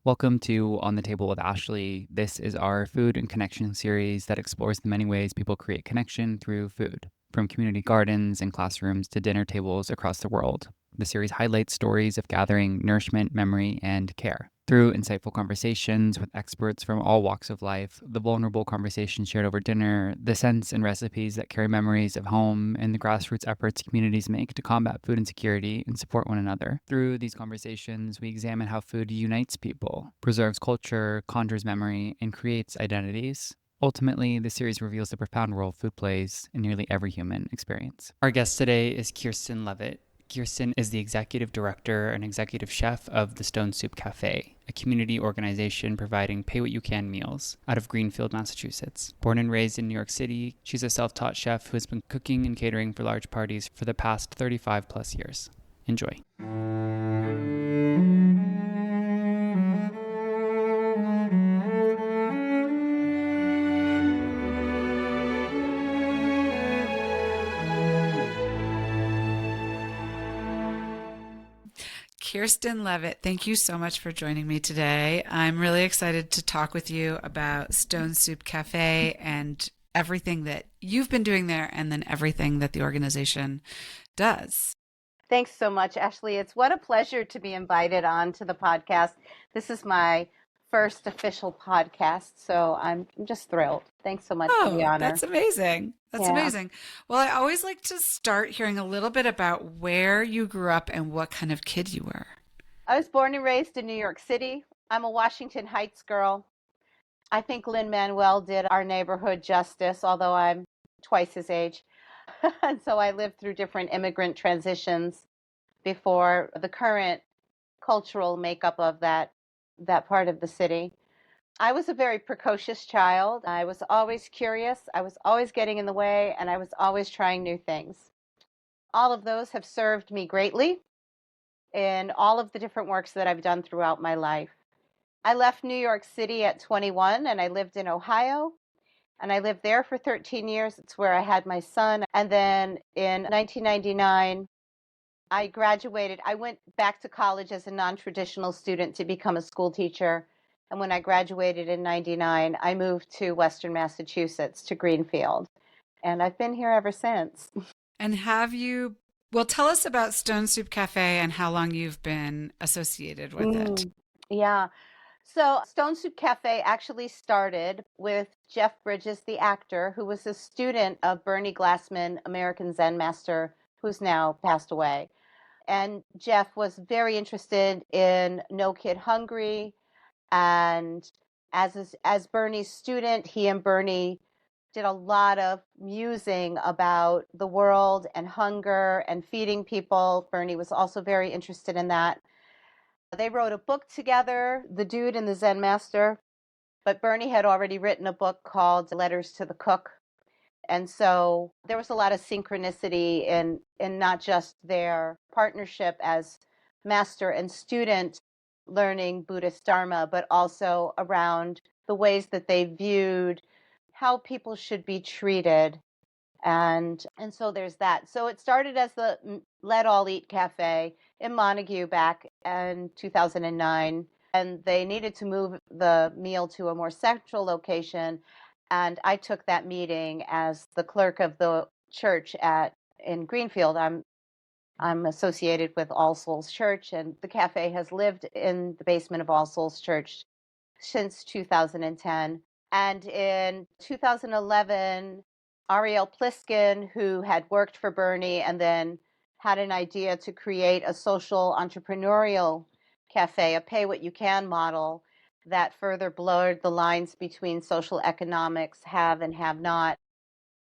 Welcome to On the Table with Ashley. This is our food and connection series that explores the many ways people create connection through food, from community gardens and classrooms to dinner tables across the world. The series highlights stories of gathering nourishment, memory, and care. Through insightful conversations with experts from all walks of life, the vulnerable conversations shared over dinner, the scents and recipes that carry memories of home, and the grassroots efforts communities make to combat food insecurity and support one another. Through these conversations, we examine how food unites people, preserves culture, conjures memory, and creates identities. Ultimately, the series reveals the profound role food plays in nearly every human experience. Our guest today is Kirsten Levitt. Kirsten is the executive director and executive chef of the Stone Soup Café, a community organization providing pay what you can meals out of Greenfield, Massachusetts. Born and raised in New York City, she's a self-taught chef who has been cooking and catering for large parties for the past 35 plus years. Enjoy. Kirsten Levitt, thank you so much for joining me today. I'm really excited to talk with you about Stone Soup Cafe and everything that you've been doing there and then everything that the organization does. Thanks so much, Ashley. It's what a pleasure to be invited on to the podcast. This is my first official podcast, so I'm just thrilled. Thanks so much for the honor. That's amazing. That's Yeah. amazing. Well, I always like to start hearing a little bit about where you grew up and what kind of kid you were. I was born and raised in New York City. I'm a Washington Heights girl. I think Lin-Manuel did our neighborhood justice, although I'm twice his age. And so I lived through different immigrant transitions before the current cultural makeup of that part of the city. I was a very precocious child. I was always curious. I was always getting in the way, and I was always trying new things. All of those have served me greatly in all of the different works that I've done throughout my life. I left New York City at 21 and I lived in Ohio. And I lived there for 13 years. It's where I had my son. And then in 1999, I graduated. I went back to college as a non-traditional student to become a school teacher. And when I graduated in 99, I moved to Western Massachusetts to Greenfield. And I've been here ever since. And tell us about Stone Soup Cafe and how long you've been associated with it. Yeah. So Stone Soup Cafe actually started with Jeff Bridges, the actor, who was a student of Bernie Glassman, American Zen master, who's now passed away. And Jeff was very interested in No Kid Hungry. And as Bernie's student, he and Bernie did a lot of musing about the world and hunger and feeding people. Bernie was also very interested in that. They wrote a book together, The Dude and the Zen Master, but Bernie had already written a book called Letters to the Cook. And so there was a lot of synchronicity in not just their partnership as master and student learning Buddhist Dharma, but also around the ways that they viewed how people should be treated. And so there's that. So it started as the Let All Eat Cafe in Montague back in 2009. And they needed to move the meal to a more central location. And I took that meeting as the clerk of the church in Greenfield. I'm associated with All Souls Church, and the cafe has lived in the basement of All Souls Church since 2010. And in 2011, Ariel Pliskin, who had worked for Bernie and then had an idea to create a social entrepreneurial cafe, a pay what you can model that further blurred the lines between social economics, have and have not.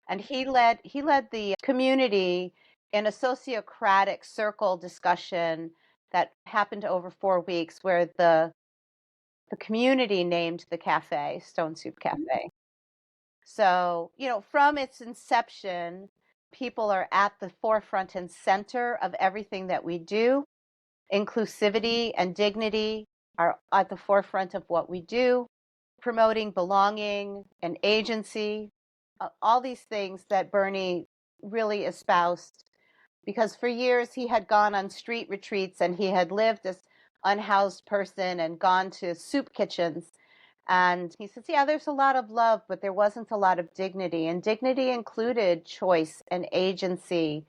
And he led the community in a sociocratic circle discussion that happened over 4 weeks, where the community named the cafe Stone Soup Cafe. So, from its inception, people are at the forefront and center of everything that we do. Inclusivity and dignity are at the forefront of what we do, promoting belonging and agency, all these things that Bernie really espoused, because for years he had gone on street retreats and he had lived as unhoused person and gone to soup kitchens. And he says, yeah, there's a lot of love, but there wasn't a lot of dignity. And dignity included choice and agency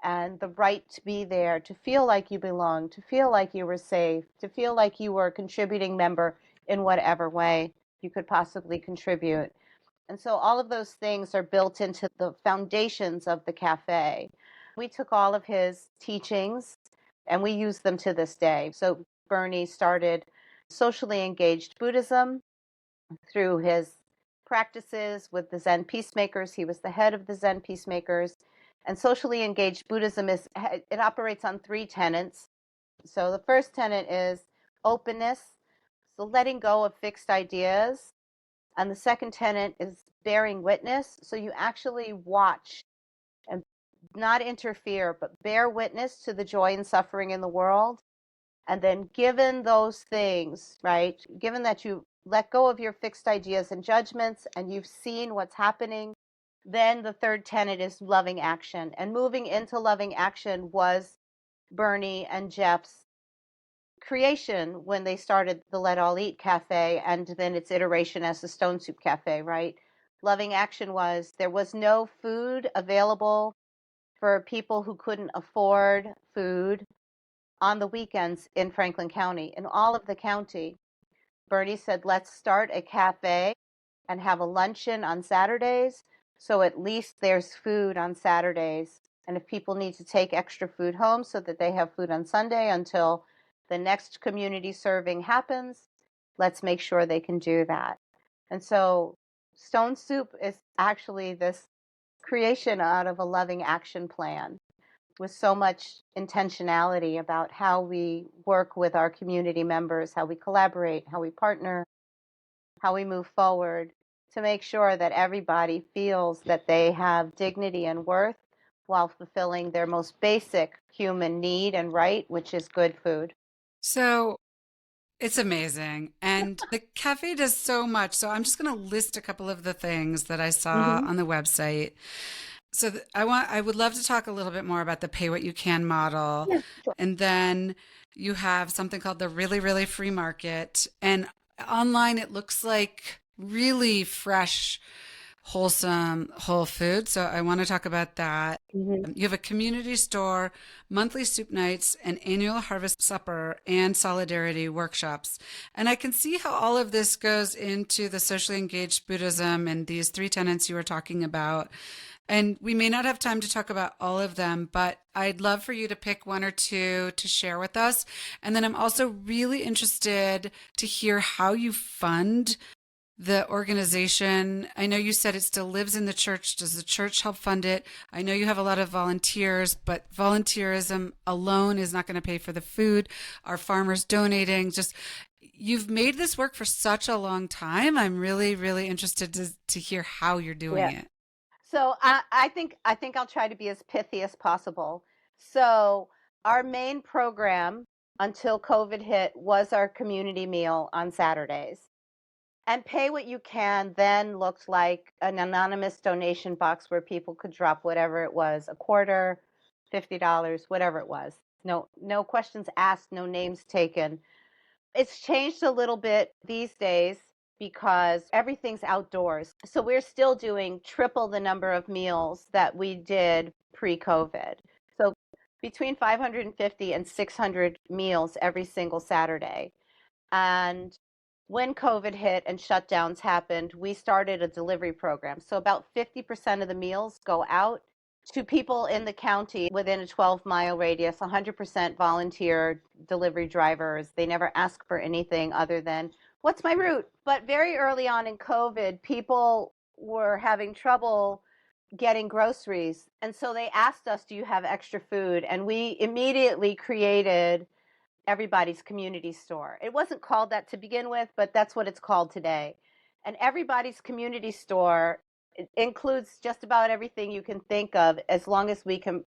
and the right to be there, to feel like you belong, to feel like you were safe, to feel like you were a contributing member in whatever way you could possibly contribute. And so all of those things are built into the foundations of the cafe. We took all of his teachings and we use them to this day. So Bernie started Socially Engaged Buddhism through his practices with the Zen peacemakers. He was the head of the Zen peacemakers. And socially engaged Buddhism it operates on three tenets. So the first tenet is openness, so letting go of fixed ideas. And the second tenet is bearing witness. So you actually watch and not interfere, but bear witness to the joy and suffering in the world. And then given those things, right, given that you let go of your fixed ideas and judgments and you've seen what's happening, then the third tenet is loving action. And moving into loving action was Bernie and Jeff's creation when they started the Let All Eat Cafe and then its iteration as the Stone Soup Cafe, right? Loving action was there was no food available for people who couldn't afford food on the weekends in Franklin County, in all of the county. Bernie said, let's start a cafe and have a luncheon on Saturdays. So at least there's food on Saturdays. And if people need to take extra food home so that they have food on Sunday until the next community serving happens, let's make sure they can do that. And so Stone Soup is actually this creation out of a loving action plan with so much intentionality about how we work with our community members, how we collaborate, how we partner, how we move forward to make sure that everybody feels that they have dignity and worth while fulfilling their most basic human need and right, which is good food. So it's amazing. And the cafe does so much. So I'm just going to list a couple of the things that I saw Mm-hmm. on the website. So I would love to talk a little bit more about the pay what you can model. Yeah, sure. And then you have something called the really, really free market. And online, it looks like really fresh, wholesome, whole food. So I want to talk about that. Mm-hmm. You have a community store, monthly soup nights, an annual harvest supper, and solidarity workshops. And I can see how all of this goes into the socially engaged Buddhism and these three tenets you were talking about. And we may not have time to talk about all of them, but I'd love for you to pick one or two to share with us. And then I'm also really interested to hear how you fund the organization. I know you said it still lives in the church. Does the church help fund it? I know you have a lot of volunteers, but volunteerism alone is not going to pay for the food. Are farmers donating? Just you've made this work for such a long time. I'm really, really interested to hear how you're doing Yeah. it. So I think I'll try to be as pithy as possible. So our main program until COVID hit was our community meal on Saturdays. And pay what you can then looked like an anonymous donation box where people could drop whatever it was, a quarter, $50, whatever it was. No questions asked, no names taken. It's changed a little bit these days because everything's outdoors. So we're still doing triple the number of meals that we did pre-COVID. So between 550 and 600 meals every single Saturday. And when COVID hit and shutdowns happened, we started a delivery program. So about 50% of the meals go out to people in the county within a 12-mile radius, 100% volunteer delivery drivers. They never ask for anything other than, what's my route? But very early on in COVID, people were having trouble getting groceries. And so they asked us, do you have extra food? And we immediately created Everybody's Community Store. It wasn't called that to begin with, but that's what it's called today. And Everybody's Community Store includes just about everything you can think of as long as we can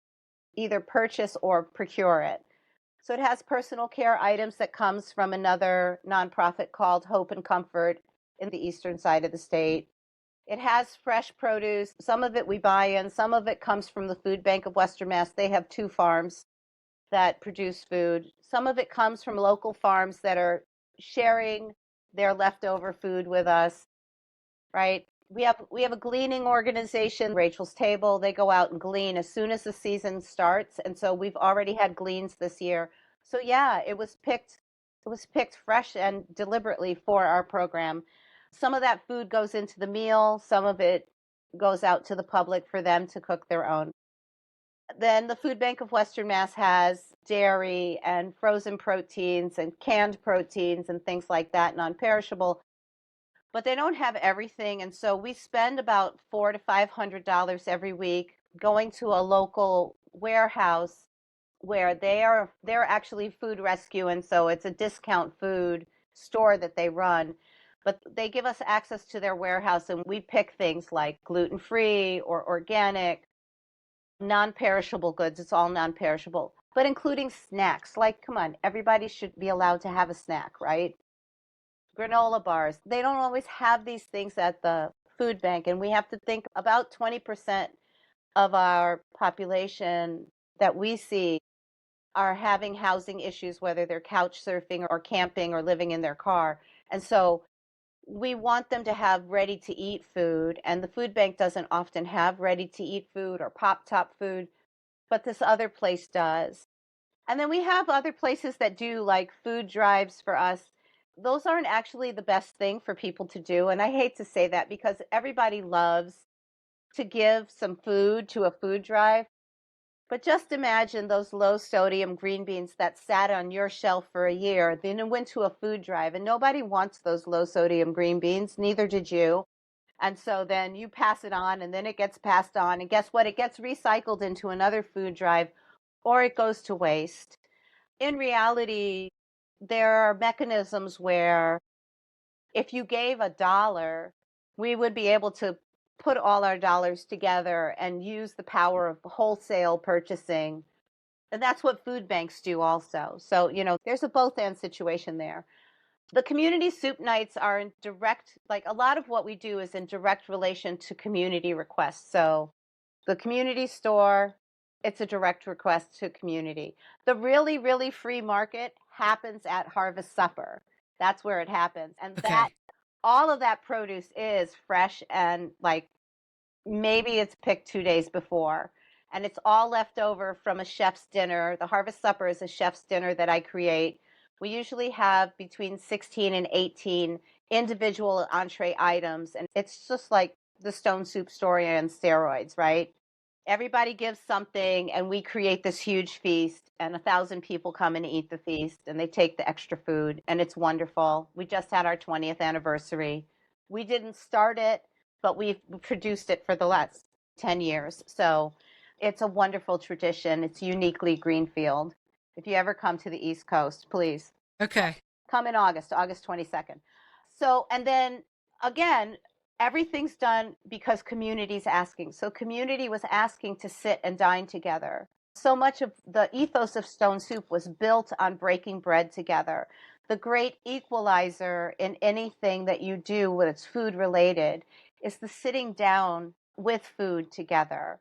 either purchase or procure it. So it has personal care items that comes from another nonprofit called Hope and Comfort in the eastern side of the state. It has fresh produce. Some of it we buy in, some of it comes from the Food Bank of Western Mass. They have two farms. that produce food. Some of it comes from local farms that are sharing their leftover food with us, right? We have a gleaning organization, Rachel's Table. They go out and glean as soon as the season starts, and so we've already had gleans this year. So yeah, it was picked fresh and deliberately for our program. Some of that food goes into the meal, some of it goes out to the public for them to cook their own. Then the Food Bank of Western Mass has dairy and frozen proteins and canned proteins and things like that, non-perishable, but they don't have everything. And so we spend about $400 to $500 every week going to a local warehouse where they're actually food rescue, and so it's a discount food store that they run. But they give us access to their warehouse, and we pick things like gluten-free or organic, non-perishable goods. It's all non-perishable, but including snacks. Like, come on, everybody should be allowed to have a snack, right? Granola bars. They don't always have these things at the food bank, and we have to think about 20% of our population that we see are having housing issues, whether they're couch surfing or camping or living in their car. And so we want them to have ready to eat food, and the food bank doesn't often have ready to eat food or pop top food, but this other place does. And then we have other places that do like food drives for us. Those aren't actually the best thing for people to do. And I hate to say that because everybody loves to give some food to a food drive. But just imagine those low sodium green beans that sat on your shelf for a year, then it went to a food drive, and nobody wants those low sodium green beans, neither did you. And so then you pass it on, and then it gets passed on. And guess what? It gets recycled into another food drive, or it goes to waste. In reality, there are mechanisms where if you gave $1, we would be able to put all our dollars together and use the power of wholesale purchasing. And that's what food banks do also. So, there's a both and situation there. The community soup nights are in direct, like a lot of what we do is in direct relation to community requests. So the community store, it's a direct request to community. The really, really free market happens at Harvest Supper. That's where it happens. And that Okay. all of that produce is fresh, and like maybe it's picked 2 days before. And it's all left over from a chef's dinner. The Harvest Supper is a chef's dinner that I create. We usually have between 16 and 18 individual entree items. And it's just like the Stone Soup story on steroids, right? Everybody gives something, and we create this huge feast, and 1,000 people come and eat the feast, and they take the extra food, and it's wonderful. We just had our 20th anniversary. We didn't start it, but we've produced it for the last 10 years. So it's a wonderful tradition. It's uniquely Greenfield. If you ever come to the East Coast, please Okay. come in August 22nd. So, and then again, everything's done because community's asking. So community was asking to sit and dine together. So much of the ethos of Stone Soup was built on breaking bread together. The great equalizer in anything that you do that's food related is the sitting down with food together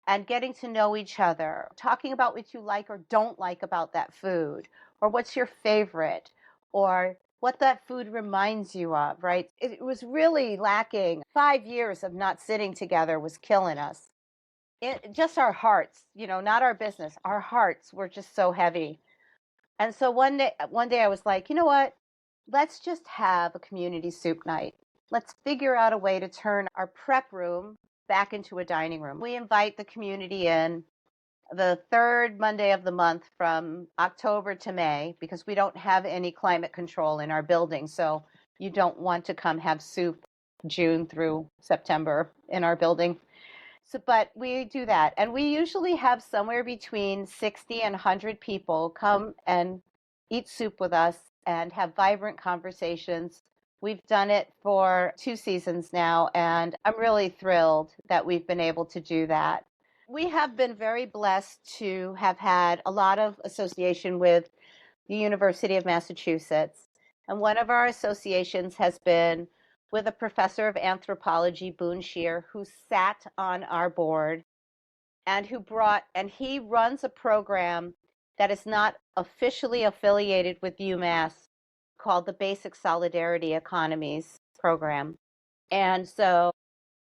and getting to know each other, talking about what you like or don't like about that food, or what's your favorite, or what that food reminds you of, right? It was really lacking. 5 years of not sitting together was killing us. Just our hearts, not our business. Our hearts were just so heavy. And so one day I was like, you know what? Let's just have a community soup night. Let's figure out a way to turn our prep room back into a dining room. We invite the community in the third Monday of the month from October to May, because we don't have any climate control in our building. So you don't want to come have soup June through September in our building. So, but we do that. And we usually have somewhere between 60 and 100 people come and eat soup with us and have vibrant conversations. We've done it for 2 seasons now, and I'm really thrilled that we've been able to do that. We have been very blessed to have had a lot of association with the University of Massachusetts. And one of our associations has been with a professor of anthropology, Boone Shear, who sat on our board and he runs a program that is not officially affiliated with UMass called the Basic Solidarity Economies program. And so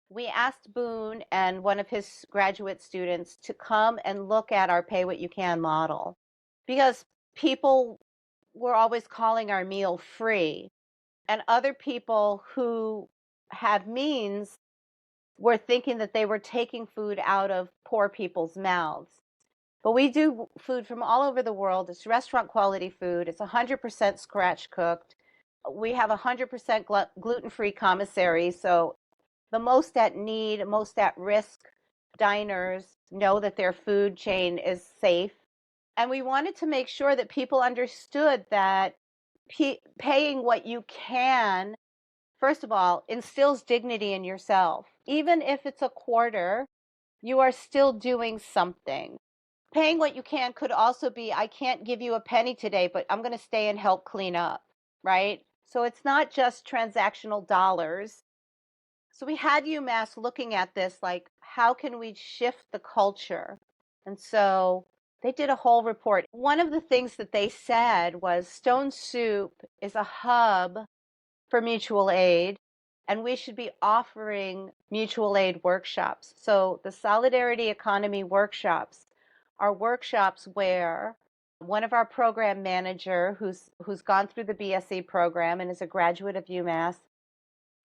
we asked Boone and one of his graduate students to come and look at our pay what you can model, because people were always calling our meal free, and other people who have means were thinking that they were taking food out of poor people's mouths. But we do food from all over the world. It's restaurant quality food. It's 100% scratch cooked. We have 100% gluten-free commissary. So the most at need, most at risk diners know that their food chain is safe. And we wanted to make sure that people understood that paying what you can, first of all, instills dignity in yourself. Even if it's a quarter, you are still doing something. Paying what you can could also be, I can't give you a penny today, but I'm going to stay and help clean up, right? So it's not just transactional dollars. So we had UMass looking at this, like, how can we shift the culture? And so they did a whole report. One of the things that they said was Stone Soup is a hub for mutual aid, and we should be offering mutual aid workshops. So the Solidarity Economy workshops are workshops where one of our program manager who's gone through the BSc program and is a graduate of UMass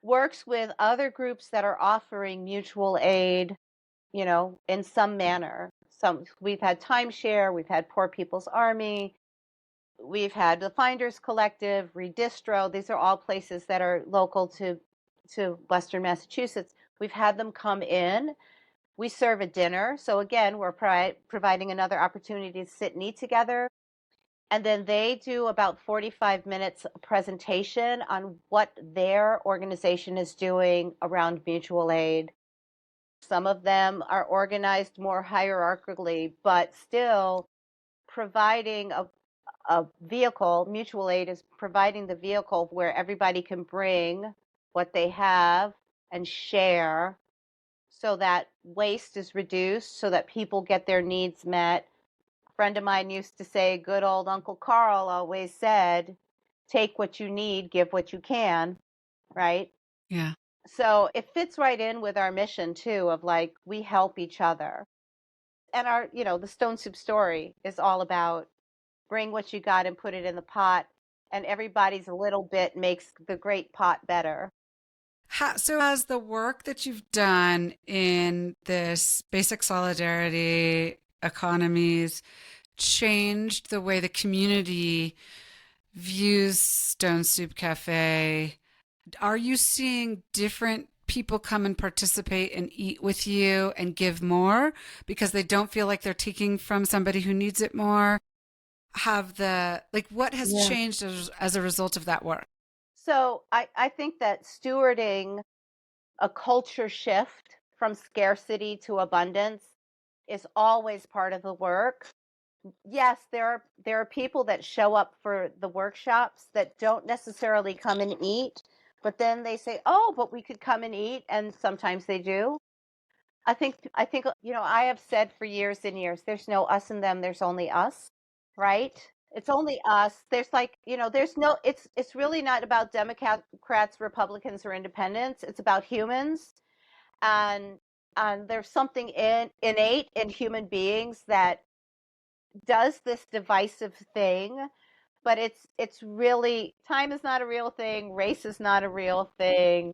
works with other groups that are offering mutual aid, in some manner. We've had Timeshare, we've had Poor People's Army, we've had the Finders Collective, Redistro. These are all places that are local to Western Massachusetts. We've had them come in. We serve a dinner. So again, we're providing another opportunity to sit and eat together. And then they do about 45 minutes presentation on what their organization is doing around mutual aid. Some of them are organized more hierarchically, but still providing a vehicle. Mutual aid is providing the vehicle where everybody can bring what they have and share so that waste is reduced, so that people get their needs met. A friend of mine used to say, good old Uncle Carl always said, take what you need, give what you can, right? Yeah. So it fits right in with our mission too, of like, we help each other. And our, the Stone Soup story is all about bring what you got and put it in the pot, and everybody's a little bit makes the great pot better. So has the work that you've done in this basic solidarity economies changed the way the community views Stone Soup Cafe? Are you seeing different people come and participate and eat with you and give more because they don't feel like they're taking from somebody who needs it more? What has Yeah. changed as a result of that work? So I think that stewarding a culture shift from scarcity to abundance is always part of the work. Yes, there are people that show up for the workshops that don't necessarily come and eat, but then they say, "Oh, but we could come and eat," and sometimes they do. I think I have said for years and years, there's no us and them, there's only us, right? It's only us. There's like, there's no it's really not about Democrats, Republicans, or independents. It's about humans. And there's something innate in human beings that does this divisive thing, but it's really, time is not a real thing, race is not a real thing,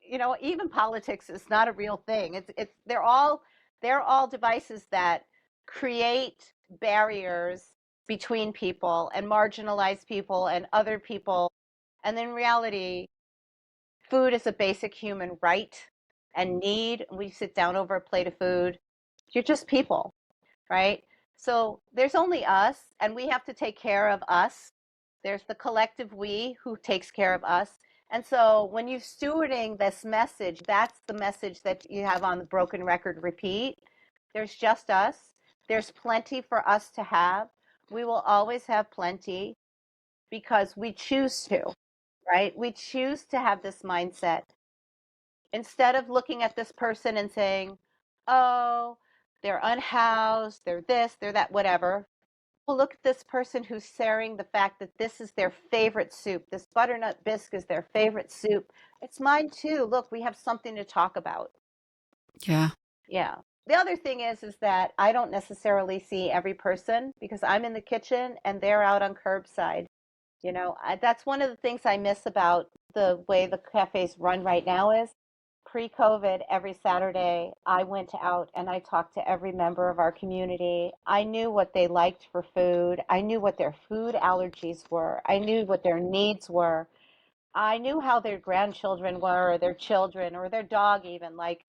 even politics is not a real thing. It's they're all devices that create barriers between people and marginalize people and other people. And in reality, food is a basic human right and need. We sit down over a plate of food. You're just people, right? So there's only us, and we have to take care of us. There's the collective we who takes care of us. And so when you're stewarding this message, that's the message that you have on the broken record repeat. There's just us. There's plenty for us to have. We will always have plenty because we choose to, right? We choose to have this mindset. Instead of looking at this person and saying, oh, they're unhoused, they're this, they're that, whatever. Well, look at this person who's sharing the fact that this is their favorite soup. This butternut bisque is their favorite soup. It's mine too. Look, we have something to talk about. Yeah. Yeah. The other thing is that I don't necessarily see every person because I'm in the kitchen and they're out on curbside. That's one of the things I miss about the way the cafes run right now is pre-COVID, every Saturday, I went out and I talked to every member of our community. I knew what they liked for food. I knew what their food allergies were. I knew what their needs were. I knew how their grandchildren were, or their children, or their dog even, like,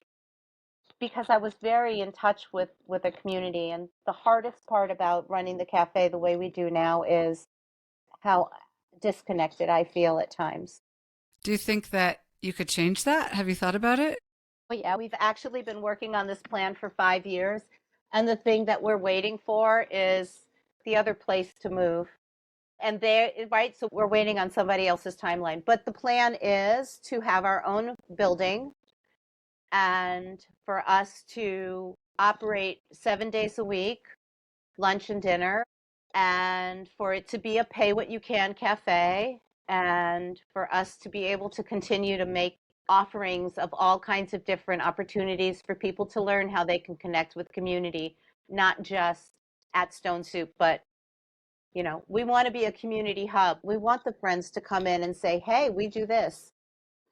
because I was very in touch with the community. And the hardest part about running the cafe the way we do now is how disconnected I feel at times. Do you think that you could change that? Have you thought about it? Well, yeah, we've actually been working on this plan for 5 years. And the thing that we're waiting for is the other place to move. And there, right? So we're waiting on somebody else's timeline. But the plan is to have our own building and for us to operate 7 days a week, lunch and dinner, and for it to be a pay what you can cafe, and for us to be able to continue to make offerings of all kinds of different opportunities for people to learn how they can connect with community, not just at Stone Soup, but we want to be a community hub. We want the friends to come in and say, hey, we do this.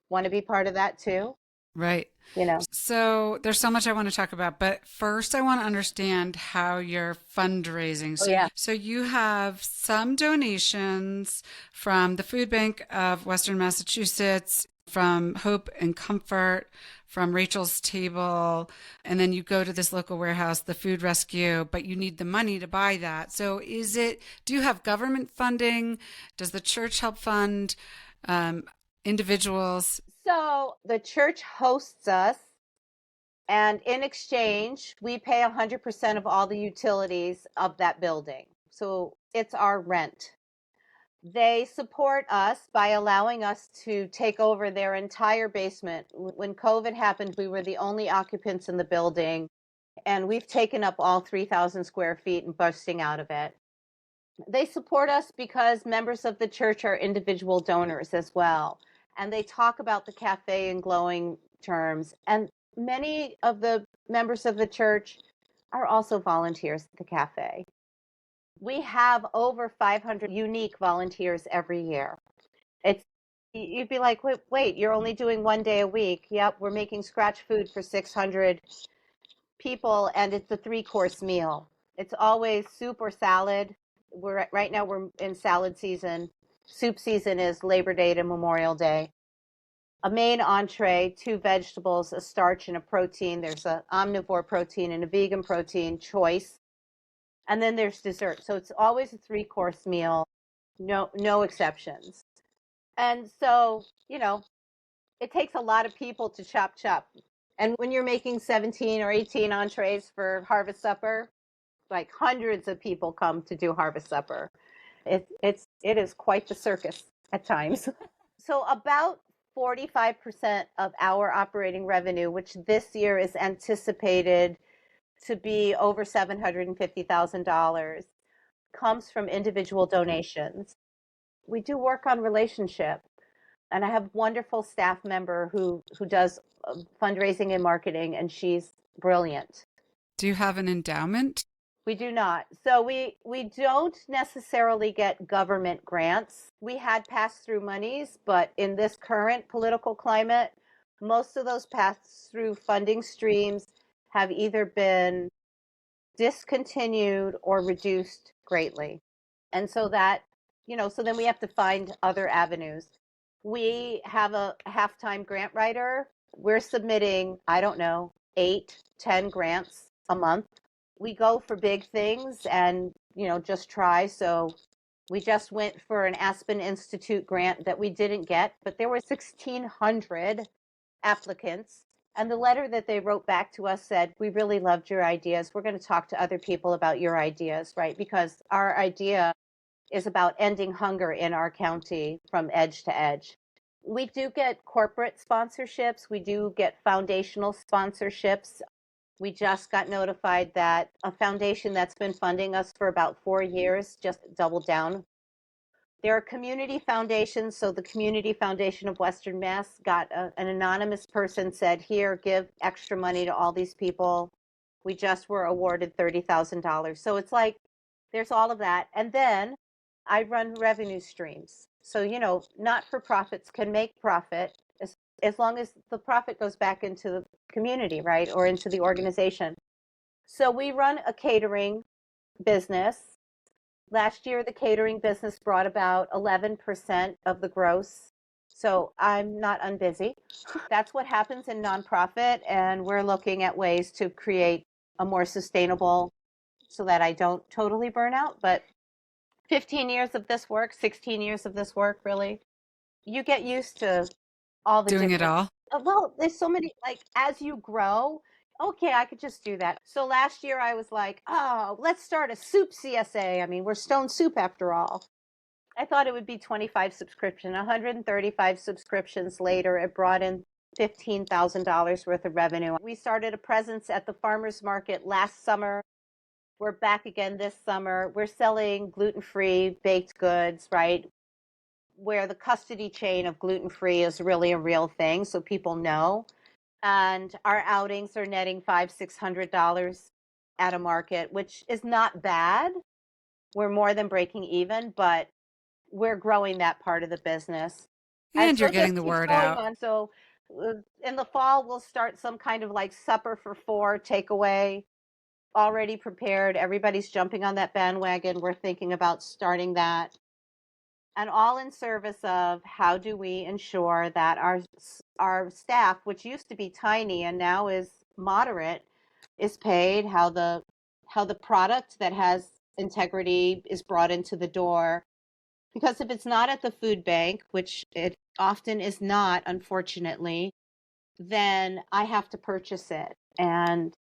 Want to be part of that too? Right. You know. So there's so much I want to talk about, but first I want to understand how you're fundraising. Oh So, yeah. so you have some donations from the Food Bank of Western Massachusetts, from Hope and Comfort, from Rachel's Table, and then you go to this local warehouse, the Food Rescue, but you need the money to buy that. So do you have government funding? Does the church help fund individuals? So the church hosts us, and in exchange, we pay 100% of all the utilities of that building. So it's our rent. They support us by allowing us to take over their entire basement. When COVID happened, we were the only occupants in the building, and we've taken up all 3,000 square feet and busting out of it. They support us because members of the church are individual donors as well. And they talk about the cafe in glowing terms. And many of the members of the church are also volunteers at the cafe. We have over 500 unique volunteers every year. It's You'd be like, wait, you're only doing 1 day a week. Yep, we're making scratch food for 600 people, and it's a 3-course meal. It's always soup or salad. Right now we're in salad season. Soup season is Labor Day to Memorial Day. A main entree, 2 vegetables, a starch, and a protein. There's an omnivore protein and a vegan protein choice. And then there's dessert. So it's always a 3-course meal, no exceptions. And so, it takes a lot of people to chop. And when you're making 17 or 18 entrees for Harvest Supper, like hundreds of people come to do Harvest Supper. It is quite the circus at times. So about 45% of our operating revenue, which this year is anticipated to be over $750,000, comes from individual donations. We do work on relationship, and I have a wonderful staff member who does fundraising and marketing, and she's brilliant. Do you have an endowment? We do not. So we don't necessarily get government grants. We had pass-through monies, but in this current political climate, most of those pass-through funding streams have either been discontinued or reduced greatly. And so so then we have to find other avenues. We have a half-time grant writer. We're submitting, I don't know, 8, 10 grants a month. We go for big things and, just try. So we just went for an Aspen Institute grant that we didn't get, but there were 1,600 applicants. And the letter that they wrote back to us said, we really loved your ideas. We're going to talk to other people about your ideas, right? Because our idea is about ending hunger in our county from edge to edge. We do get corporate sponsorships. We do get foundational sponsorships. We just got notified that a foundation that's been funding us for about 4 years just doubled down. There are community foundations. So the Community Foundation of Western Mass got an anonymous person said, here, give extra money to all these people. We just were awarded $30,000. So it's like, there's all of that. And then I run revenue streams. So, not-for-profits can make profit as long as the profit goes back into the community, right? Or into the organization. So we run a catering business. Last year, the catering business brought about 11% of the gross. So I'm not unbusy. That's what happens in nonprofit. And we're looking at ways to create a more sustainable so that I don't totally burn out. But 15 years of this work, 16 years of this work, really, you get used to all the Doing it different, all. well, there's so many, like, as you grow, okay, I could just do that. So last year I was like, oh, let's start a soup CSA. I mean, we're Stone Soup after all. I thought it would be 25 subscription, 135 subscriptions later, it brought in $15,000 worth of revenue. We started a presence at the farmers market last summer. We're back again this summer. We're selling gluten-free baked goods, right? Where the custody chain of gluten-free is really a real thing, so people know. And our outings are netting $500-600 at a market, which is not bad. We're more than breaking even, but we're growing that part of the business. And And so you're it just getting the keeps word going out. on. So in the fall, we'll start some kind of like supper for four takeaway, already prepared. Everybody's jumping on that bandwagon. We're thinking about starting that. And all in service of how do we ensure that our staff, which used to be tiny and now is moderate, is paid, how the product that has integrity is brought into the door. Because if it's not at the food bank, which it often is not, unfortunately, then I have to purchase it. And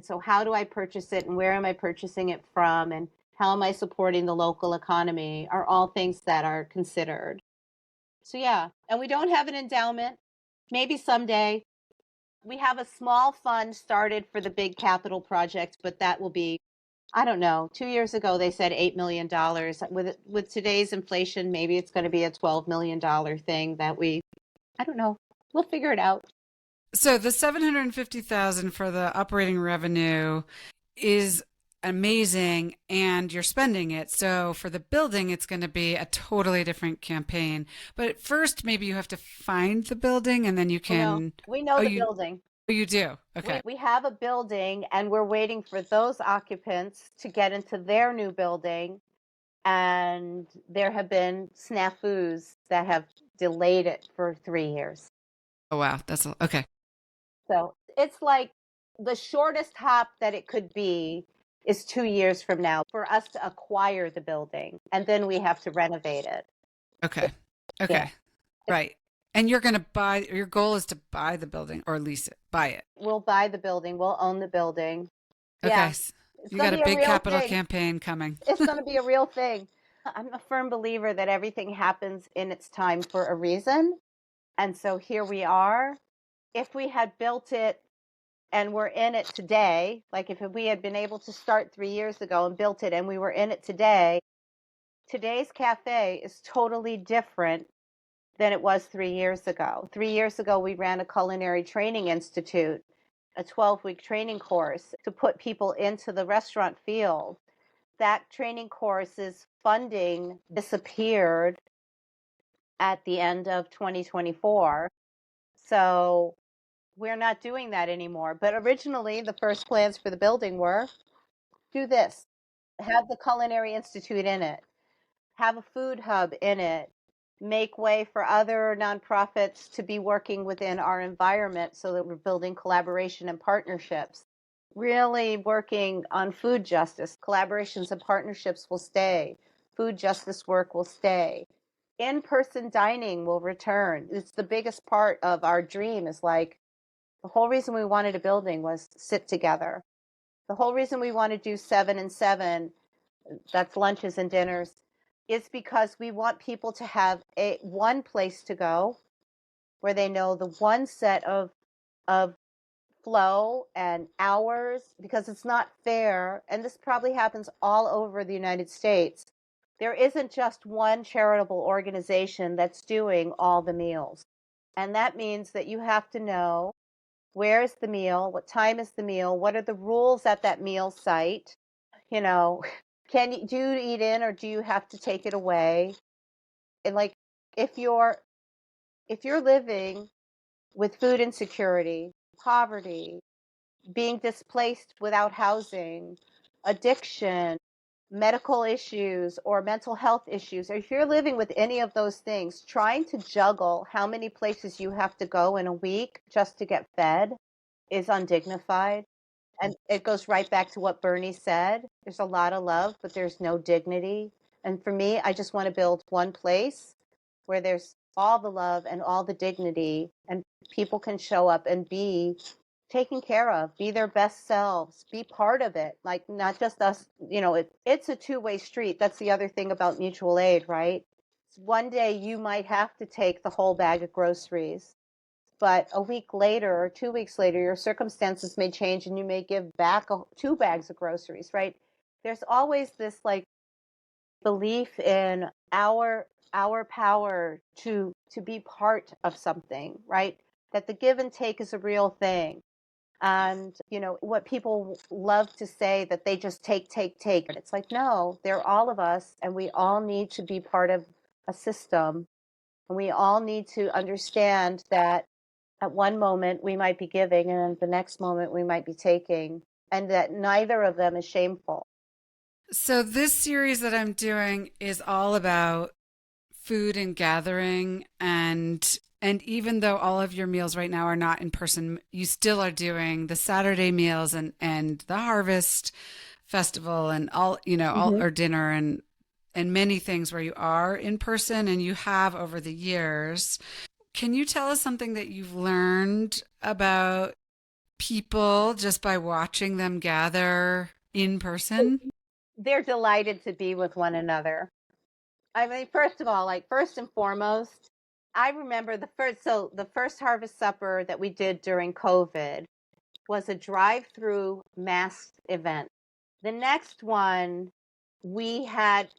so how do I purchase it and where am I purchasing it from and how am I supporting the local economy are all things that are considered. So yeah, and we don't have an endowment. Maybe someday. We have a small fund started for the big capital project, but that will be, I don't know. 2 years ago they said $8 million. With today's inflation, maybe it's going to be a $12 million thing that I don't know. We'll figure it out. So the 750,000 for the operating revenue is amazing and you're spending it. So for the building, it's going to be a totally different campaign. But at first, maybe you have to find the building and then you Oh no, can, we know oh, the you, building. oh, you do. Okay. We have a building and we're waiting for those occupants to get into their new building. And there have been snafus that have delayed it for 3 years. Oh, wow. Okay. So it's like the shortest hop that it could be is 2 years from now for us to acquire the building. And then we have to renovate it. Okay. Yeah. Okay. Right. And you're going to your goal is to buy the building or lease it, buy it. We'll buy the building. We'll own the building. Okay. Yeah. It's You going got to a be a big real capital thing. campaign coming. It's going to be a real thing. I'm a firm believer that everything happens in its time for a reason. And so here we are. If we had built it and we're in it today, like if we had been able to start 3 years ago and built it and we were in it today, today's cafe is totally different than it was 3 years ago. 3 years ago, we ran a culinary training institute, a 12-week training course to put people into the restaurant field. That training course's funding disappeared at the end of 2024. So we're not doing that anymore. But originally, the first plans for the building were do this, have the Culinary Institute in it, have a food hub in it, make way for other nonprofits to be working within our environment so that we're building collaboration and partnerships. Really working on food justice. Collaborations and partnerships will stay. Food justice work will stay. In-person dining will return. It's the biggest part of our dream is like the whole reason we wanted a building was to sit together. The whole reason we want to do 7 and 7, that's lunches and dinners, is because we want people to have one place to go where they know the one set of flow and hours, because it's not fair. And this probably happens all over the United States. There isn't just one charitable organization that's doing all the meals. And that means that you have to know, where is the meal? What time is the meal? What are the rules at that meal site? You know, do you eat in, or do you have to take it away? And like, if you're living with food insecurity, poverty, being displaced without housing, addiction, medical issues, or mental health issues, or if you're living with any of those things, trying to juggle how many places you have to go in a week just to get fed is undignified. And it goes right back to what Bernie said. There's a lot of love, but there's no dignity. And for me, I just want to build one place where there's all the love and all the dignity, and people can show up and be taken care of, be their best selves, be part of it. Like, not just us, it's a two-way street. That's the other thing about mutual aid, right? One day you might have to take the whole bag of groceries, but a week later or 2 weeks later, your circumstances may change and you may give back two bags of groceries, right? There's always this like belief in our power to be part of something, right? That the give and take is a real thing. And what people love to say, that they just take, and it's like, no, they're all of us, and we all need to be part of a system, and we all need to understand that at one moment we might be giving, and at the next moment we might be taking, and that neither of them is shameful. So this series that I'm doing is all about food and gathering, and even though all of your meals right now are not in person, you still are doing the Saturday meals and the harvest festival and all, all Mm-hmm. or dinner and many things where you are in person, and you have over the years. Can you tell us something that you've learned about people just by watching them gather in person? They're delighted to be with one another. I mean, first of all, like, first and foremost, I remember the first harvest supper that we did during COVID was a drive-through mass event. The next one, we had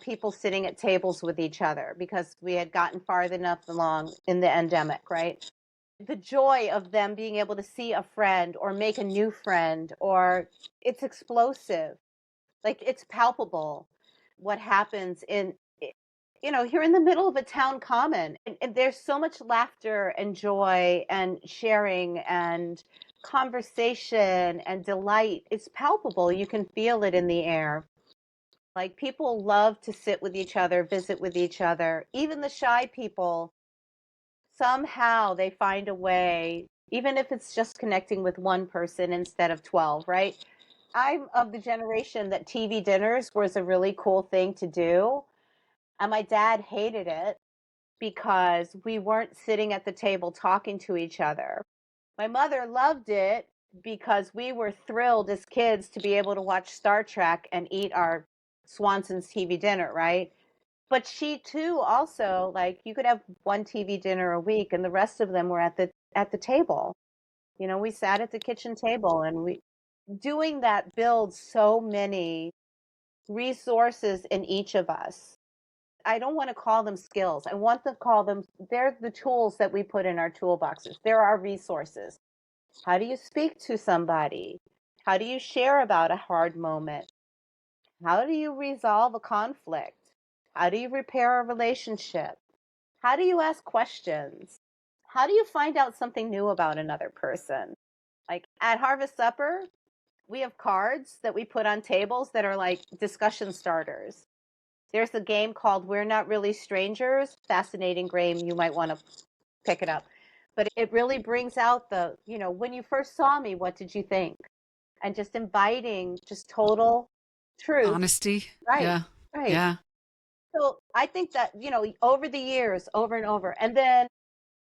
people sitting at tables with each other because we had gotten far enough along in the endemic, right? The joy of them being able to see a friend or make a new friend, or it's explosive, like, it's palpable what happens you're in the middle of a town common, and there's so much laughter and joy and sharing and conversation and delight. It's palpable. You can feel it in the air. Like, people love to sit with each other, visit with each other. Even the shy people, somehow they find a way, even if it's just connecting with one person instead of 12, right? I'm of the generation that TV dinners was a really cool thing to do. And my dad hated it because we weren't sitting at the table talking to each other. My mother loved it because we were thrilled as kids to be able to watch Star Trek and eat our Swanson's TV dinner, right? But she too also, like, you could have one TV dinner a week and the rest of them were at the table. We sat at the kitchen table, and we doing that builds so many resources in each of us. I don't want to call them skills. I want to call them, they're the tools that we put in our toolboxes. They're our resources. How do you speak to somebody? How do you share about a hard moment? How do you resolve a conflict? How do you repair a relationship? How do you ask questions? How do you find out something new about another person? Like, at Harvest Supper, we have cards that we put on tables that are like discussion starters. There's a game called We're Not Really Strangers. Fascinating game. You might want to pick it up. But it really brings out when you first saw me, what did you think? And just inviting just total truth. Honesty. Right. Yeah. Right. Yeah. So I think that, over the years, over and over. And then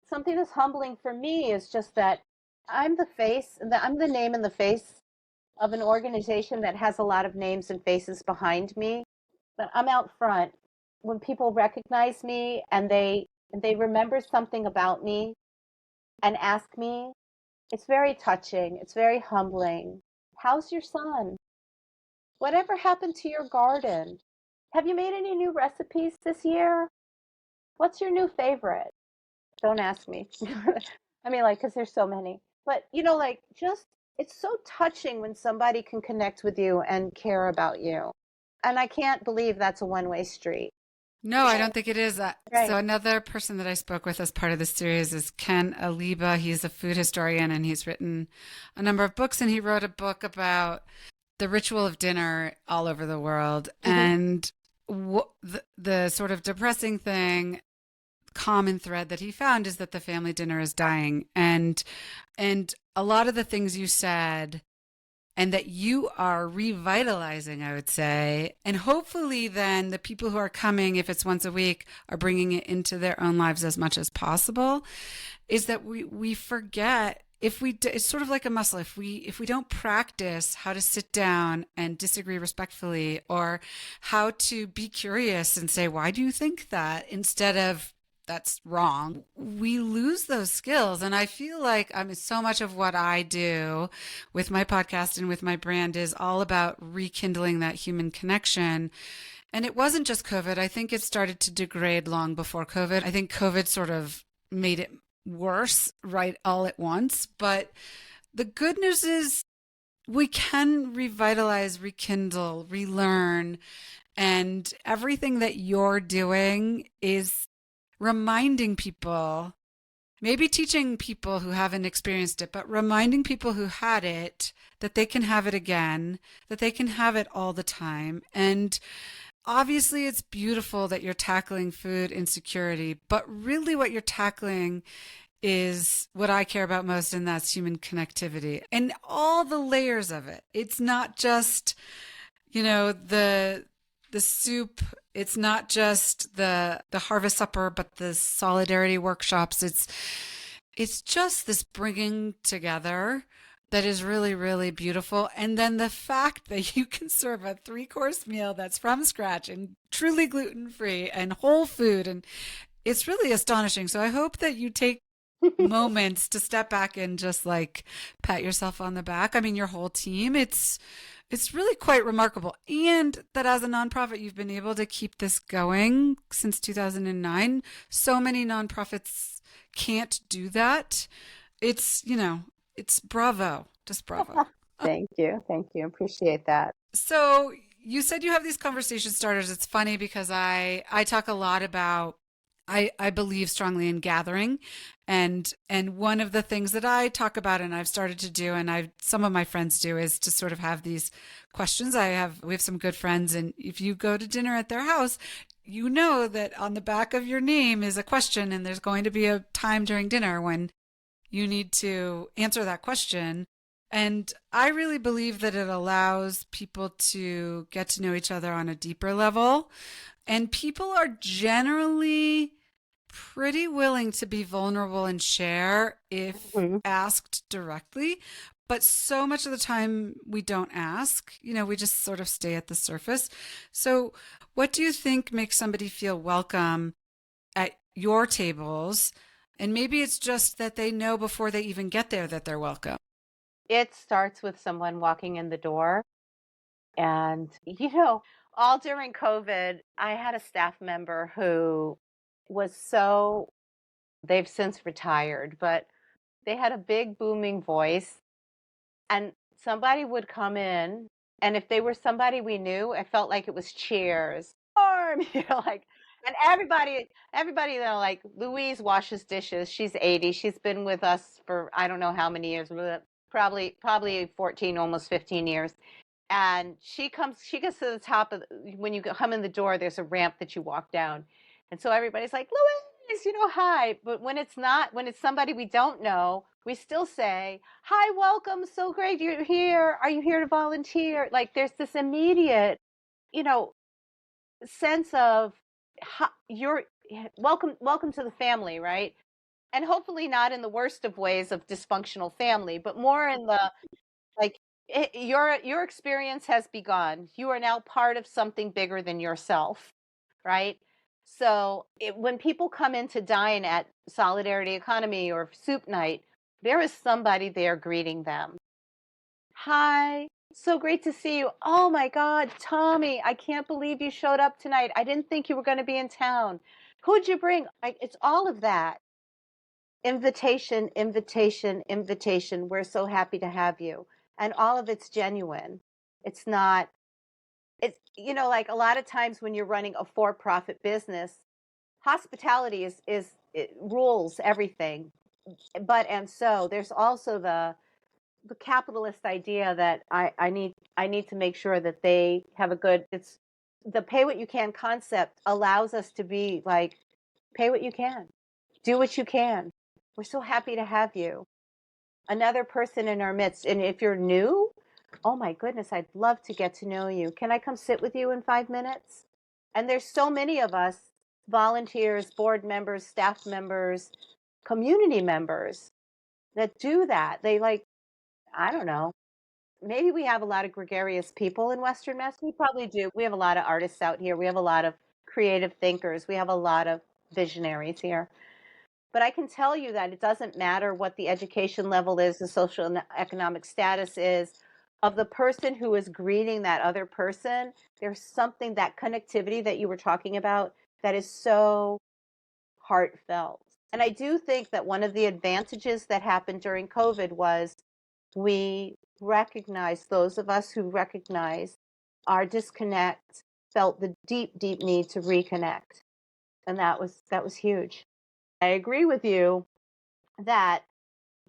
something that's humbling for me is just that I'm the name and the face of an organization that has a lot of names and faces behind me, but I'm out front. When people recognize me and they remember something about me and ask me, It's very touching. It's very humbling. How's your son? Whatever happened to your garden? Have you made any new recipes this year? What's your new favorite? Don't ask me. I mean, like, because there's so many. But, like, just, it's so touching when somebody can connect with you and care about you. And I can't believe that's a one-way street. No, I don't think it is. So Right. another person that I spoke with as part of this series is Ken Aliba. He's a food historian and he's written a number of books, and he wrote a book about the ritual of dinner all over the world. Hmm. And the sort of depressing thing, common thread that he found is that the family dinner is dying. And a lot of the things you said and that you are revitalizing, I would say. And hopefully, then the people who are coming, if it's once a week, are bringing it into their own lives as much as possible. Is that we forget, if we it's sort of like a muscle. If we don't practice how to sit down and disagree respectfully, or how to be curious and say, why do you think that, instead of that's wrong, we lose those skills. And I feel like, I mean, so much of what I do with my podcast and with my brand is all about rekindling that human connection. And it wasn't just COVID. I think it started to degrade long before COVID. I think COVID sort of made it worse right all at once. But the good news is we can revitalize, rekindle, relearn. And everything that you're doing is reminding people, maybe teaching people who haven't experienced it, but reminding people who had it that they can have it again, that they can have it all the time. And obviously, it's beautiful that you're tackling food insecurity, but really what you're tackling is what I care about most, and that's human connectivity and all the layers of it. It's not just, the soup. It's not just the harvest supper, but the solidarity workshops. It's just this bringing together that is really, really beautiful. And then the fact that you can serve a 3-course meal that's from scratch and truly gluten-free and whole food, and it's really astonishing. So I hope that you take moments to step back and just like pat yourself on the back. I mean, your whole team, it's really quite remarkable. And that as a nonprofit, you've been able to keep this going since 2009. So many nonprofits can't do that. It's bravo, just bravo. Thank you. Thank you. Appreciate that. So you said you have these conversation starters. It's funny because I talk a lot about, I believe strongly in gathering, and one of the things that I talk about and I've started to do, and some of my friends do, is to sort of have these questions. We have some good friends, and if you go to dinner at their house, you know that on the back of your name is a question, and there's going to be a time during dinner when you need to answer that question. And I really believe that it allows people to get to know each other on a deeper level. And people are generally pretty willing to be vulnerable and share if Mhm. asked directly. But so much of the time we don't ask, we just sort of stay at the surface. So what do you think makes somebody feel welcome at your tables? And maybe it's just that they know before they even get there that they're welcome. It starts with someone walking in the door. And, all during COVID, I had a staff member who they've since retired, but they had a big booming voice. And somebody would come in, and if they were somebody we knew, I felt like it was cheers. Warm, like, and everybody, like Louise washes dishes. She's 80. She's been with us for I don't know how many years, probably 14, almost 15 years. And she gets to the top of when you come in the door, there's a ramp that you walk down. And so everybody's like, Louise, hi. But when it's somebody we don't know, we still say, hi, welcome. So great you're here. Are you here to volunteer? Like there's this immediate, you know, sense of you're welcome to the family, right? And hopefully not in the worst of ways of dysfunctional family, but more in the like your experience has begun. You are now part of something bigger than yourself, right? So when people come in to dine at Solidarity Economy or Soup Night, there is somebody there greeting them. Hi, so great to see you. Oh my God, Tommy, I can't believe you showed up tonight. I didn't think you were going to be in town. Who'd you bring? It's all of that. Invitation, invitation, invitation. We're so happy to have you. And all of it's genuine. It's not, it's, like a lot of times when you're running a for-profit business, hospitality it rules everything. And so there's also the capitalist idea that I need to make sure that they have a good, it's the pay what you can concept allows us to be like, pay what you can, do what you can. We're so happy to have you. Another person in our midst. And if you're new, oh my goodness, I'd love to get to know you. Can I come sit with you in 5 minutes? And there's so many of us, volunteers, board members, staff members, community members that do that. They like, I don't know, maybe we have a lot of gregarious people in Western Mass. We probably do. We have a lot of artists out here. We have a lot of creative thinkers. We have a lot of visionaries here. But I can tell you that it doesn't matter what the education level is, the social and economic status is of the person who is greeting that other person. There's something, that connectivity that you were talking about, that is so heartfelt. And I do think that one of the advantages that happened during COVID was we recognized, those of us who recognized our disconnect felt the deep, deep need to reconnect. And that was huge. I agree with you that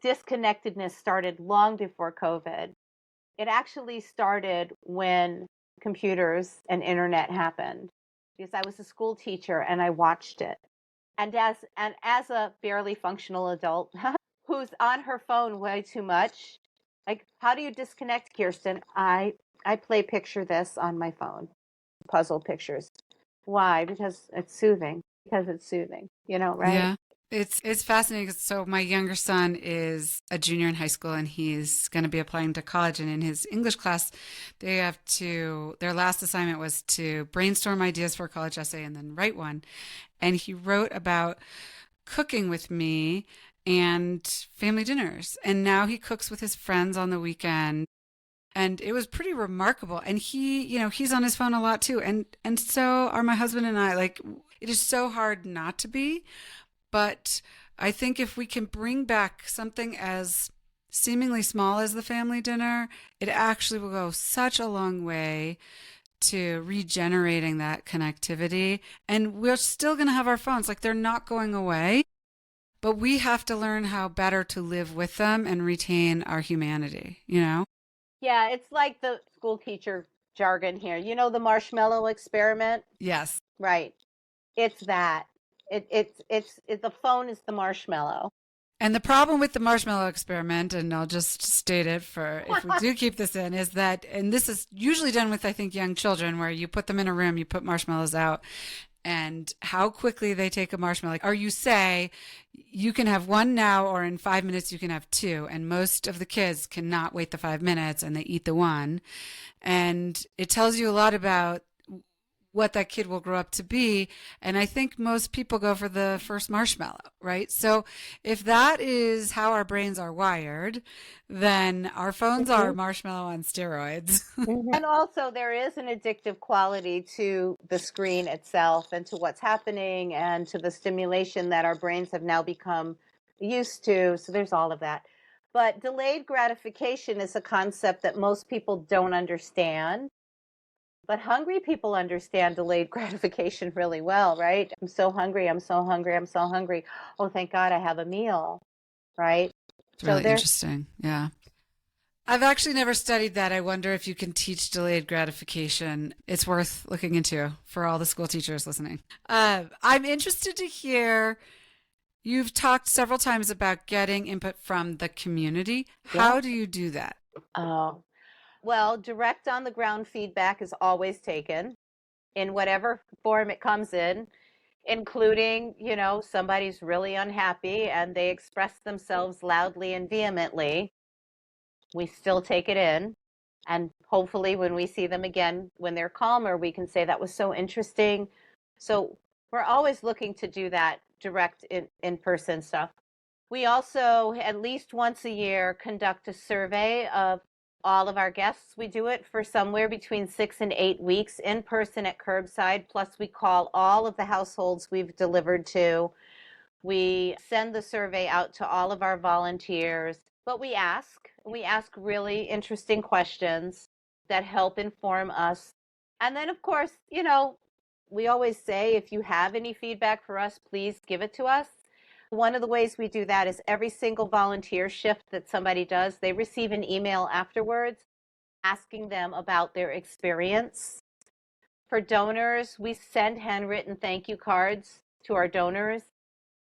disconnectedness started long before COVID. It actually started when computers and internet happened, because I was a school teacher and I watched it. And as a barely functional adult who's on her phone way too much, like, how do you disconnect, Kirsten? I play picture this on my phone, puzzle pictures. Why? Because it's soothing. Because it's soothing, right? Yeah. It's fascinating. So my younger son is a junior in high school and he's going to be applying to college. And in his English class, their last assignment was to brainstorm ideas for a college essay and then write one. And he wrote about cooking with me and family dinners. And now he cooks with his friends on the weekend. And it was pretty remarkable. And he's on his phone a lot too. And so are my husband and I. Like, it is so hard not to be. But I think if we can bring back something as seemingly small as the family dinner, it actually will go such a long way to regenerating that connectivity. And we're still going to have our phones. Like, they're not going away, but we have to learn how better to live with them and retain our humanity, you know? Yeah, it's like the school teacher jargon here. You know, the marshmallow experiment? Yes. Right. It's that. The phone is the marshmallow. And the problem with the marshmallow experiment, and I'll just state it for if we do keep this in, is that, and this is usually done with, I think, young children, where you put them in a room, you put marshmallows out, and how quickly they take a marshmallow. Or you say, you can have one now, or in 5 minutes you can have two. And most of the kids cannot wait the 5 minutes and they eat the one. And it tells you a lot about what that kid will grow up to be. And I think most people go for the first marshmallow, right? So if that is how our brains are wired, then our phones are marshmallow on steroids. And also, there is an addictive quality to the screen itself and to what's happening and to the stimulation that our brains have now become used to. So there's all of that. But delayed gratification is a concept that most people don't understand. But hungry people understand delayed gratification really well, right? I'm so hungry. I'm so hungry. I'm so hungry. Oh, thank God I have a meal, right? It's So really there's, interesting. Yeah. I've actually never studied that. I wonder if you can teach delayed gratification. It's worth looking into for all the school teachers listening. I'm interested to hear, you've talked several times about getting input from the community. How do you do that? oh, well, direct on the ground feedback is always taken in whatever form it comes in, including, somebody's really unhappy and they express themselves loudly and vehemently. We still take it in. And hopefully, when we see them again, when they're calmer, we can say that was so interesting. So we're always looking to do that direct in person stuff. We also, at least once a year, conduct a survey of all of our guests. We do it for somewhere between 6 and 8 weeks in person at curbside. Plus, we call all of the households we've delivered to. We send the survey out to all of our volunteers, but we ask really interesting questions that help inform us. And then, of course, we always say if you have any feedback for us, please give it to us. One of the ways we do that is every single volunteer shift that somebody does, they receive an email afterwards asking them about their experience. For donors, we send handwritten thank you cards to our donors.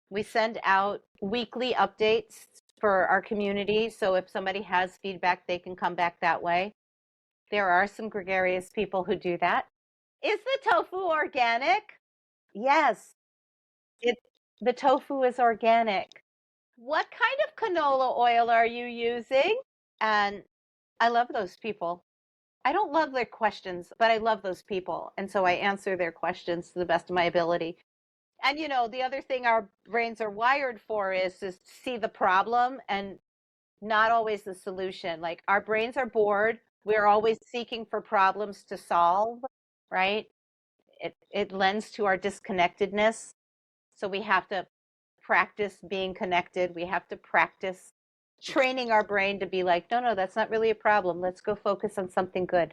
We send out weekly updates for our community. So if somebody has feedback, they can come back that way. There are some gregarious people who do that. Is the tofu organic? Yes, it, the tofu is organic. What kind of canola oil are you using? And I love those people. I don't love their questions, but I love those people. And so I answer their questions to the best of my ability. And the other thing our brains are wired for is to see the problem and not always the solution. Like our brains are bored. We're always seeking for problems to solve, right? It lends to our disconnectedness. So we have to practice being connected. We have to practice training our brain to be like, no, that's not really a problem. Let's go focus on something good.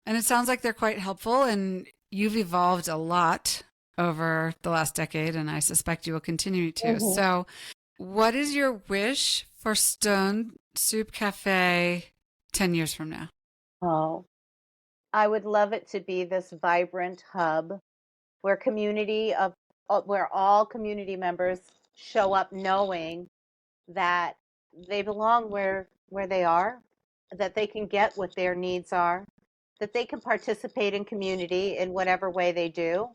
And it sounds like they're quite helpful, and you've evolved a lot over the last decade, and I suspect you will continue to. Mm-hmm. So, what is your wish for Stone Soup Cafe 10 years from now? Oh, I would love it to be this vibrant hub where where all community members show up knowing that they belong where they are, that they can get what their needs are, that they can participate in community in whatever way they do,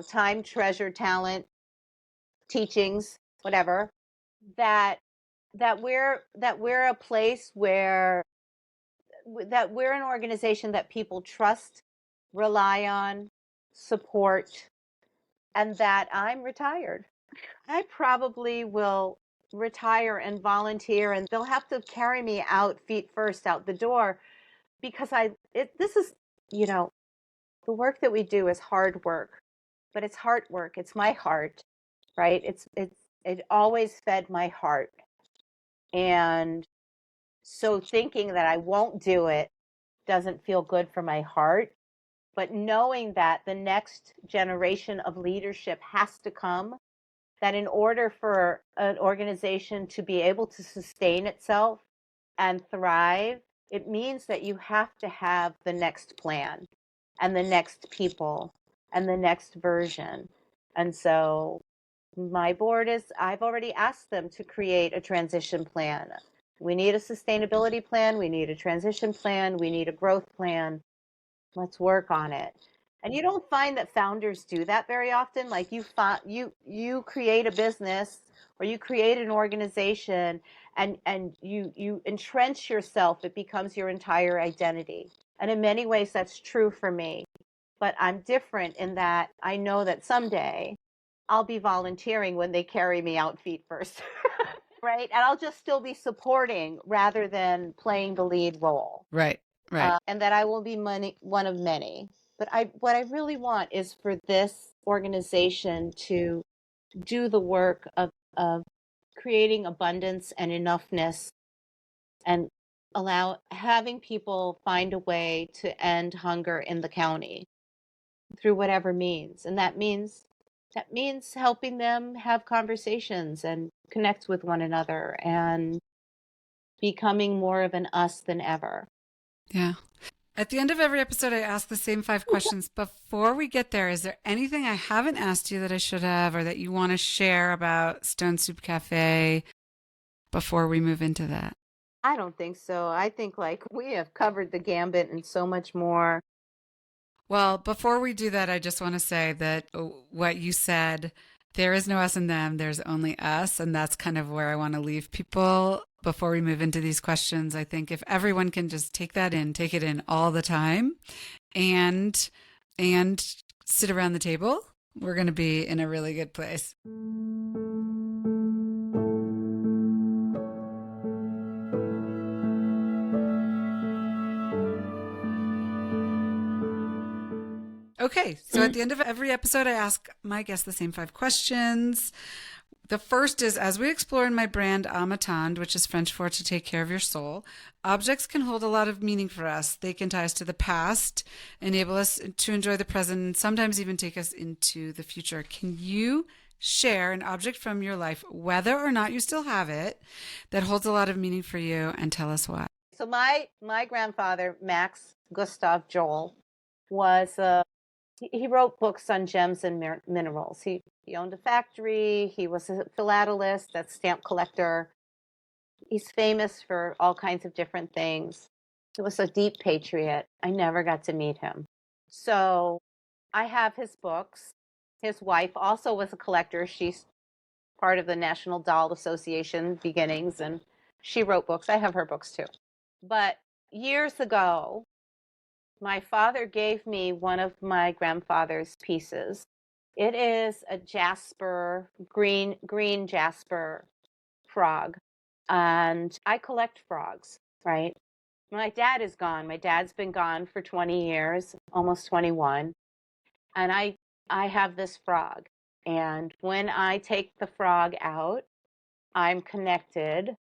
time, treasure, talent, teachings, whatever, that we're a place where that we're an organization that people trust, rely on, support, and that I'm retired. I probably will retire and volunteer, and they'll have to carry me out feet first out the door because this is, the work that we do is hard work, but it's heart work. It's my heart, right? It always fed my heart. And so thinking that I won't do it doesn't feel good for my heart. But knowing that the next generation of leadership has to come, that in order for an organization to be able to sustain itself and thrive, it means that you have to have the next plan and the next people and the next version. And so my board I've already asked them to create a transition plan. We need a sustainability plan. We need a transition plan. We need a growth plan. Let's work on it. And you don't find that founders do that very often. Like you create a business or you create an organization and you entrench yourself. It becomes your entire identity. And in many ways that's true for me. But I'm different in that I know that someday I'll be volunteering when they carry me out feet first. Right? And I'll just still be supporting rather than playing the lead role. Right. And that I will be one of many. But what I really want is for this organization to do the work of creating abundance and enoughness and having people find a way to end hunger in the county through whatever means. And that means helping them have conversations and connect with one another and becoming more of an us than ever. Yeah. At the end of every episode, I ask the same 5 questions. Before we get there, is there anything I haven't asked you that I should have or that you want to share about Stone Soup Cafe before we move into that? I don't think so. I think we have covered the gambit and so much more. Well, before we do that, I just want to say that what you said, there is no us and them, there's only us. And that's kind of where I want to leave people before we move into these questions. I think if everyone can just take it in all the time and sit around the table, we're going to be in a really good place. Okay, so at the end of every episode, I ask my guests the same 5 questions. The first is, as we explore in my brand Amatand, which is French for to take care of your soul, objects can hold a lot of meaning for us. They can tie us to the past, enable us to enjoy the present, and sometimes even take us into the future. Can you share an object from your life, whether or not you still have it, that holds a lot of meaning for you, and tell us why? So my grandfather, Max Gustav Joel, was he wrote books on gems and minerals. He owned a factory. He was a philatelist, a stamp collector. He's famous for all kinds of different things. He was a deep patriot. I never got to meet him. So I have his books. His wife also was a collector. She's part of the National Doll Association beginnings, and she wrote books. I have her books too. But years ago, my father gave me one of my grandfather's pieces. It is a jasper, green jasper frog. And I collect frogs, right? My dad is gone. My dad's been gone for 20 years, almost 21. And I have this frog. And when I take the frog out, I'm connected,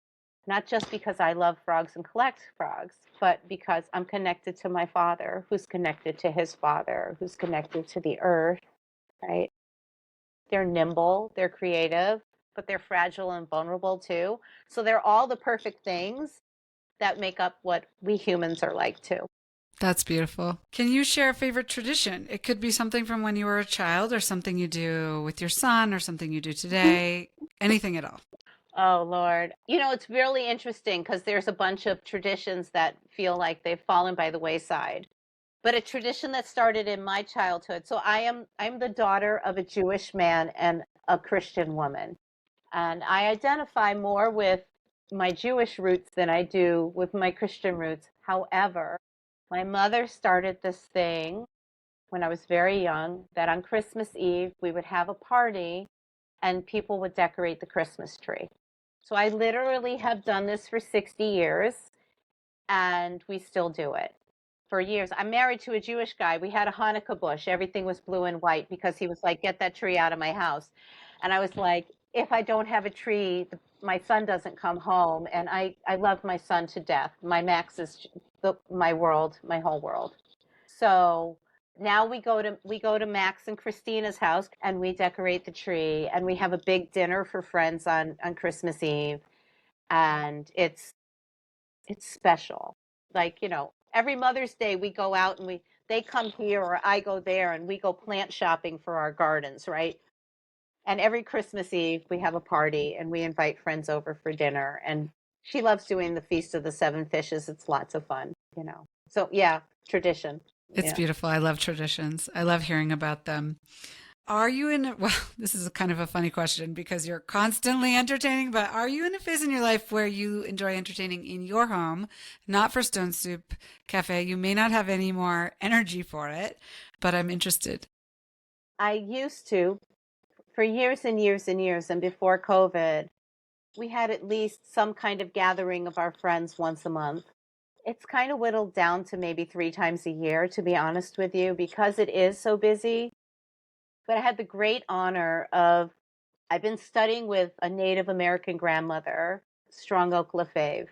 not just because I love frogs and collect frogs, but because I'm connected to my father, who's connected to his father, who's connected to the earth, right? They're nimble, they're creative, but they're fragile and vulnerable too. So they're all the perfect things that make up what we humans are like too. That's beautiful. Can you share a favorite tradition? It could be something from when you were a child or something you do with your son or something you do today, anything at all. Oh, Lord. It's really interesting because there's a bunch of traditions that feel like they've fallen by the wayside. But a tradition that started in my childhood. So I'm the daughter of a Jewish man and a Christian woman. And I identify more with my Jewish roots than I do with my Christian roots. However, my mother started this thing when I was very young that on Christmas Eve we would have a party and people would decorate the Christmas tree. So I literally have done this for 60 years and we still do it for years. I'm married to a Jewish guy. We had a Hanukkah bush. Everything was blue and white because he was like, get that tree out of my house. And I was like, if I don't have a tree, my son doesn't come home. And I love my son to death. My Max is my world, my whole world. So now we go to Max and Christina's house and we decorate the tree and we have a big dinner for friends on Christmas Eve. And it's special. Like, every Mother's Day we go out and they come here or I go there and we go plant shopping for our gardens, right? And every Christmas Eve we have a party and we invite friends over for dinner. And she loves doing the Feast of the Seven Fishes. It's lots of fun. So yeah, tradition. It's Yeah. beautiful. I love traditions. I love hearing about them. Are you in, well, this is kind of a funny question because you're constantly entertaining, but are you in a phase in your life where you enjoy entertaining in your home, not for Stone Soup Cafe? You may not have any more energy for it, but I'm interested. I used to for years and years and years. And before COVID, we had at least some kind of gathering of our friends once a month. It's kind of whittled down to maybe 3 times a year, to be honest with you, because it is so busy. But I had the great honor of, I've been studying with a Native American grandmother, Strong Oak LaFave,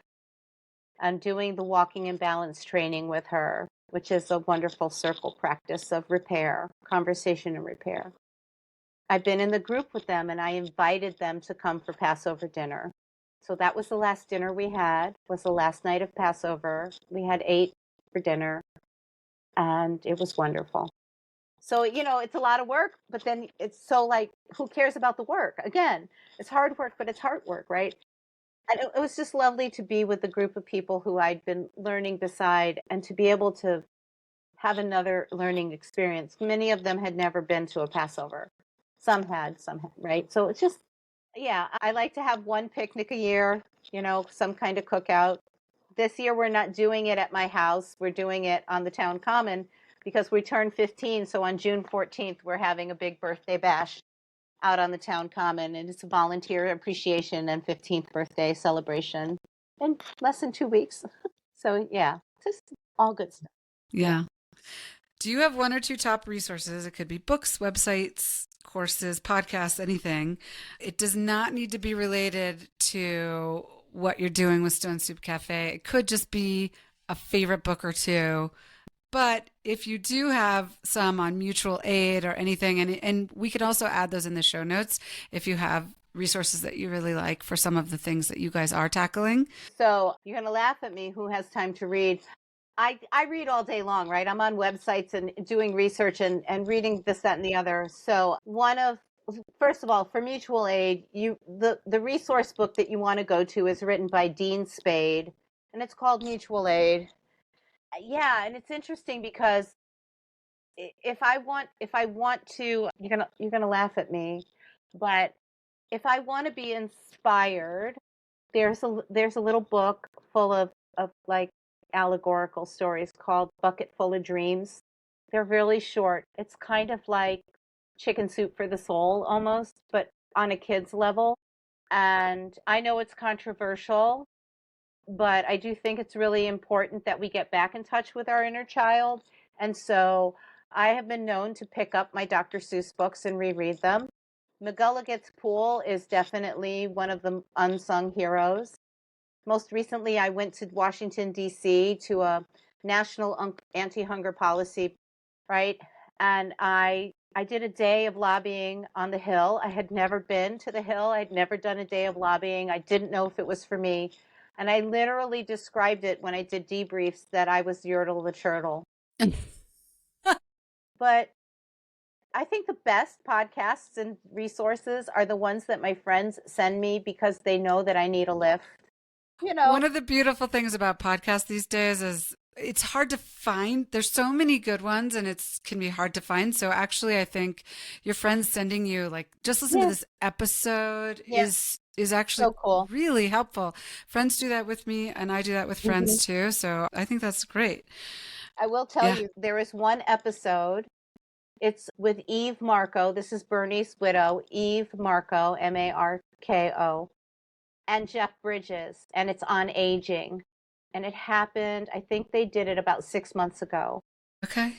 and doing the walking and balance training with her, which is a wonderful circle practice of repair, conversation and repair. I've been in the group with them and I invited them to come for Passover dinner. So that was the last dinner we had, was the last night of Passover. We had 8 for dinner and it was wonderful. So, it's a lot of work, but then it's so like, who cares about the work? Again, it's hard work, but it's hard work, right? And it was just lovely to be with a group of people who I'd been learning beside and to be able to have another learning experience. Many of them had never been to a Passover. Some had, right? So it's just, yeah, I like to have one picnic a year, some kind of cookout. This year we're not doing it at my house. We're doing it on the town common because we turned 15. So on June 14th, we're having a big birthday bash out on the town common. And it's a volunteer appreciation and 15th birthday celebration in less than 2 weeks. So yeah, just all good stuff. Yeah. Do you have one or two top resources? It could be books, websites, courses, podcasts, anything. It does not need to be related to what you're doing with Stone Soup Cafe. It could just be a favorite book or two. But if you do have some on mutual aid or anything, and we could also add those in the show notes if you have resources that you really like for some of the things that you guys are tackling. So you're going to laugh at me. Who has time to read? I read all day long, right? I'm on websites and doing research and reading this, that, and the other. So first of all, for mutual aid, the resource book that you want to go to is written by Dean Spade, and it's called Mutual Aid. Yeah, and it's interesting because if I want to, you're gonna laugh at me, but if I want to be inspired, there's a little book full of like allegorical stories called Bucket Full of Dreams. They're really short. It's kind of like Chicken Soup for the Soul almost, but on a kid's level. And I know it's controversial, but I do think it's really important that we get back in touch with our inner child. And so I have been known to pick up my Dr. Seuss books and reread them. McGulligan's Pool is definitely one of the unsung heroes. Most recently, I went to Washington, D.C. to a national anti-hunger policy, right? And I did a day of lobbying on the Hill. I had never been to the Hill. I had never done a day of lobbying. I didn't know if it was for me. And I literally described it when I did debriefs that I was Yertle the Turtle. But I think the best podcasts and resources are the ones that my friends send me because they know that I need a lift. One of the beautiful things about podcasts these days is it's hard to find. There's so many good ones and it's can be hard to find. So actually I think your friends sending you like just listen to Yeah. this episode Yeah. is actually So cool. really helpful. Friends do that with me and I do that with friends too. So I think that's great. I will tell you, there is one episode. It's with Eve Marco. This is Bernie's widow, Eve Marco, Marko, and Jeff Bridges, and it's on aging. And it happened, I think they did it about 6 months ago. Okay.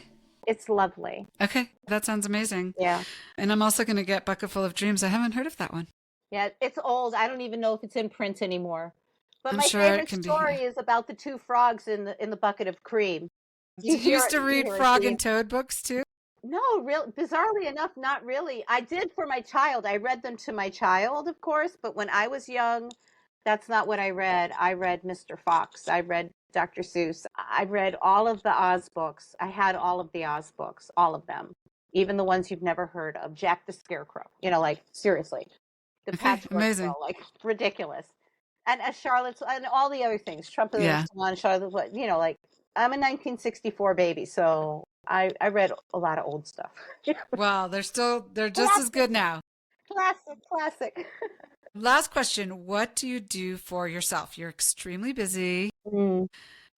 It's lovely. Okay. That sounds amazing. Yeah. And I'm also going to get Bucket Full of Dreams. I haven't heard of that one. Yeah, it's old. I don't even know if it's in print anymore. But I'm my sure it favorite can be. story is about the two frogs in the bucket of cream. You used to read Frog and Toad books too? No, bizarrely enough, not really. I did for my child. I read them to my child, of course, but when I was young, that's not what I read. I read Mr. Fox. I read Dr. Seuss. I read all of the Oz books. I had all of the Oz books, all of them, even the ones you've never heard of. Jack the Scarecrow, like seriously. The Patchwork amazing. Girl, like ridiculous. And Charlotte's and all the other things, Trump of the Swan, Charlotte, like I'm a 1964 baby, so I read a lot of old stuff. Wow, they're just as good now. Classic. Last question. What do you do for yourself? You're extremely busy. Mm.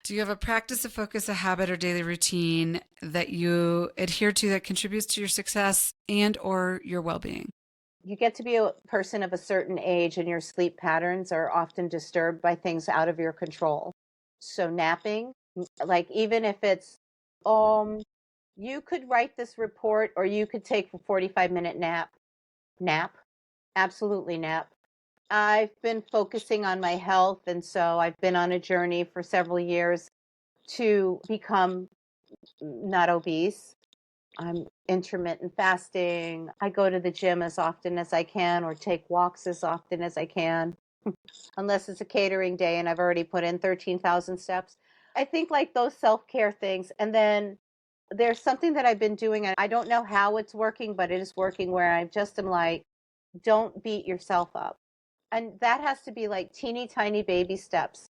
Do you have a practice, a focus, a habit, or daily routine that you adhere to that contributes to your success and or your well-being? You get to be a person of a certain age and your sleep patterns are often disturbed by things out of your control. So napping, like even if it's, you could write this report or you could take a 45-minute nap, absolutely nap. I've been focusing on my health, and so I've been on a journey for several years to become not obese. I'm intermittent fasting. I go to the gym as often as I can or take walks as often as I can, unless it's a catering day and I've already put in 13,000 steps. I think like those self-care things. And then there's something that I've been doing, and I don't know how it's working, but it is working, where I just am like, don't beat yourself up. And that has to be like teeny tiny baby steps.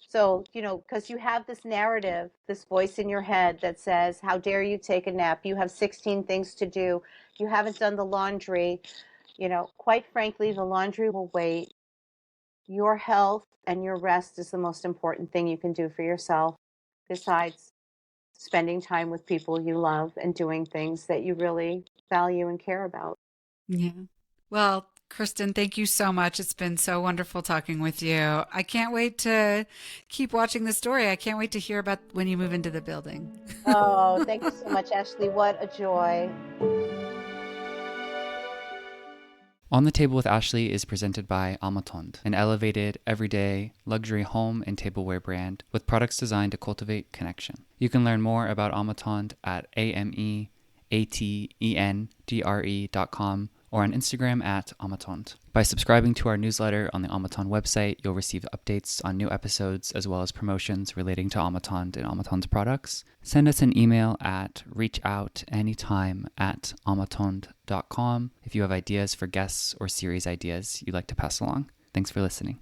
So, because you have this narrative, this voice in your head that says, how dare you take a nap? You have 16 things to do. You haven't done the laundry. Quite frankly, the laundry will wait. Your health and your rest is the most important thing you can do for yourself, besides spending time with people you love and doing things that you really value and care about. Yeah. Well, Kirsten, thank you so much. It's been so wonderful talking with you. I can't wait to keep watching the story. I can't wait to hear about when you move into the building. Oh, thank you so much, Ashley. What a joy. On the Table with Ashley is presented by Amatond, an elevated, everyday, luxury home and tableware brand with products designed to cultivate connection. You can learn more about Amatond at ametendre.com or on Instagram at Amatond. By subscribing to our newsletter on the Amatond website, you'll receive updates on new episodes as well as promotions relating to Amatond and Amatond's products. Send us an email at reachoutanytime@amatond.com if you have ideas for guests or series ideas you'd like to pass along. Thanks for listening.